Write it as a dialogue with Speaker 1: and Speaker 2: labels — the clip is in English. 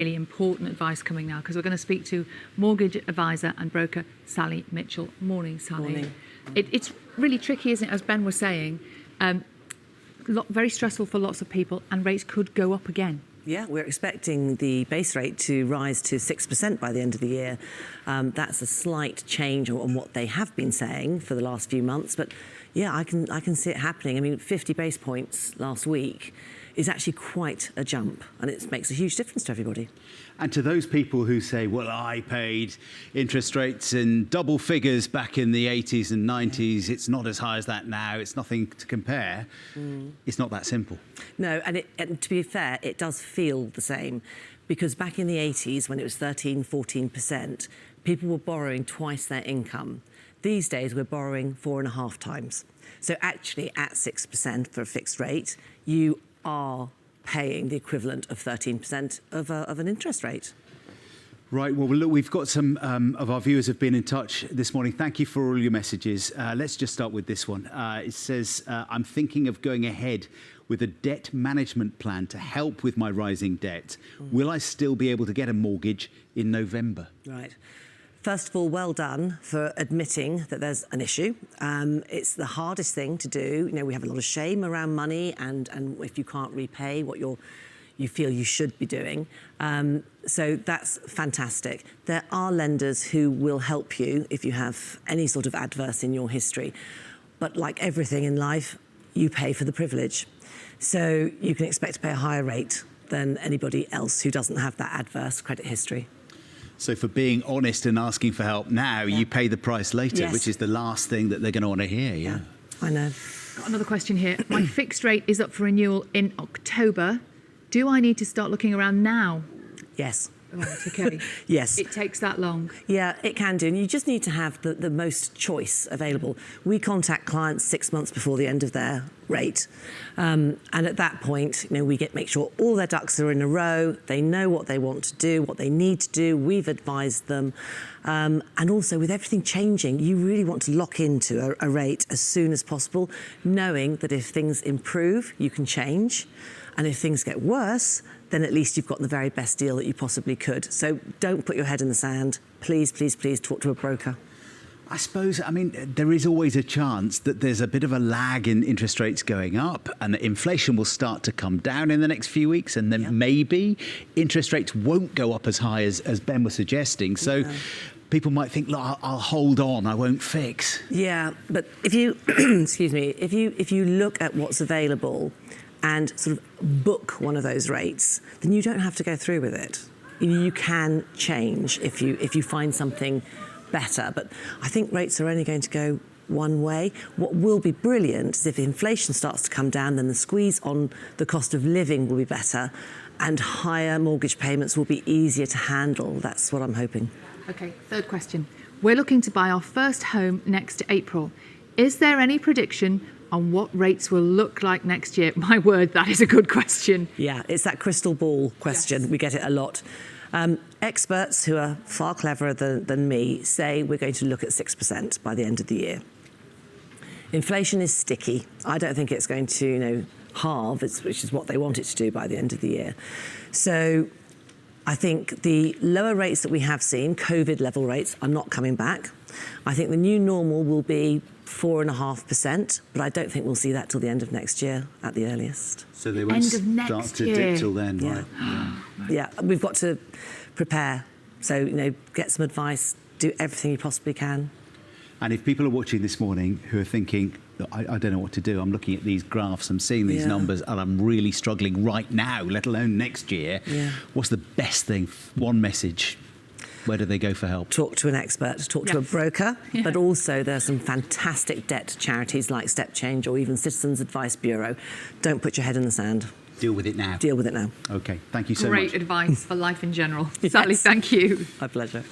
Speaker 1: really important advice coming now, because we're going to speak to mortgage advisor and broker Sally Mitchell. Morning, Sally.
Speaker 2: Morning.
Speaker 1: It's really tricky, isn't it, as Ben was saying, very stressful for lots of people, and rates could go up again.
Speaker 2: Yeah, we're expecting the base rate to rise to 6% by the end of the year. That's a slight change on what they have been saying for the last few months, but yeah, I can see it happening. I mean, 50 base points last week is actually quite a jump, and it makes a huge difference to everybody.
Speaker 3: And to those people who say, well, I paid interest rates in double figures back in the 80s and 90s, it's not as high as that now, it's nothing to compare, it's not that simple.
Speaker 2: No, and to be fair, it does feel the same, because back in the 80s, when it was 13, 14%, people were borrowing twice their income. These days, we're borrowing 4.5 times. So actually, at 6% for a fixed rate, you are paying the equivalent of 13% of an interest rate.
Speaker 3: Right, well, look, we've got some of our viewers have been in touch this morning. Thank you for all your messages. Let's just start with this one. It says, I'm thinking of going ahead with a debt management plan to help with my rising debt. Will I still be able to get a mortgage in November?
Speaker 2: Right. First of all, well done for admitting that there's an issue. It's the hardest thing to do. You know, we have a lot of shame around money and if you can't repay what you feel you should be doing. So that's fantastic. There are lenders who will help you if you have any sort of adverse in your history. But like everything in life, you pay for the privilege. So you can expect to pay a higher rate than anybody else who doesn't have that adverse credit history.
Speaker 3: So for being honest and asking for help now, you pay the price later,
Speaker 2: Yes.
Speaker 3: which is the last thing that they're going to want to hear. Yeah.
Speaker 2: I know.
Speaker 1: Got another question here. My fixed rate is up for renewal in October. Do I need to start looking around now?
Speaker 2: Yes.
Speaker 1: Right, okay.
Speaker 2: Yes.
Speaker 1: It takes that long.
Speaker 2: Yeah, it can do. And you just need to have the most choice available. We contact clients 6 months before the end of their rate. And at that point, you know, we make sure all their ducks are in a row. They know what they want to do, what they need to do. We've advised them. And also with everything changing, you really want to lock into a rate as soon as possible, knowing that if things improve, you can change. And if things get worse, then at least you've got the very best deal that you possibly could. So don't put your head in the sand. Please, please, please talk to a broker.
Speaker 3: I suppose, I mean, there is always a chance that there's a bit of a lag in interest rates going up and that inflation will start to come down in the next few weeks, and then maybe interest rates won't go up as high as Ben was suggesting. So people might think, look, I'll hold on, I won't fix.
Speaker 2: Yeah, but if you, excuse me, if you look at what's available and sort of book one of those rates, then you don't have to go through with it. You can change if you find something better. But I think rates are only going to go one way. What will be brilliant is if inflation starts to come down, then the squeeze on the cost of living will be better and higher mortgage payments will be easier to handle. That's what I'm hoping.
Speaker 1: Okay, third question. We're looking to buy our first home next April. Is there any prediction on what rates will look like next year? My word, that is a good question.
Speaker 2: Yeah, it's that crystal ball question. Yes. We get it a lot. Experts who are far cleverer than me say we're going to look at 6% by the end of the year. Inflation is sticky. I don't think it's going to, halve, which is what they want it to do by the end of the year. So I think the lower rates that we have seen, COVID level rates, are not coming back. I think the new normal will be 4.5%, but I don't think we'll see that till the end of next year at the earliest.
Speaker 3: So they won't start to dip till then, right?
Speaker 2: Yeah, we've got to prepare. So, get some advice, do everything you possibly can.
Speaker 3: And if people are watching this morning who are thinking, I don't know what to do, I'm looking at these graphs, I'm seeing these numbers, and I'm really struggling right now, let alone next year, what's the best thing? One message. Where do they go for help? Talk to an expert, talk to a broker, but also there are some fantastic debt charities like Step Change or even Citizens Advice Bureau. Don't put your head in the sand. Deal with it now.
Speaker 2: Deal with it now.
Speaker 3: OK, thank you so much.
Speaker 1: Great advice for life in general. Sally, thank you.
Speaker 2: My pleasure.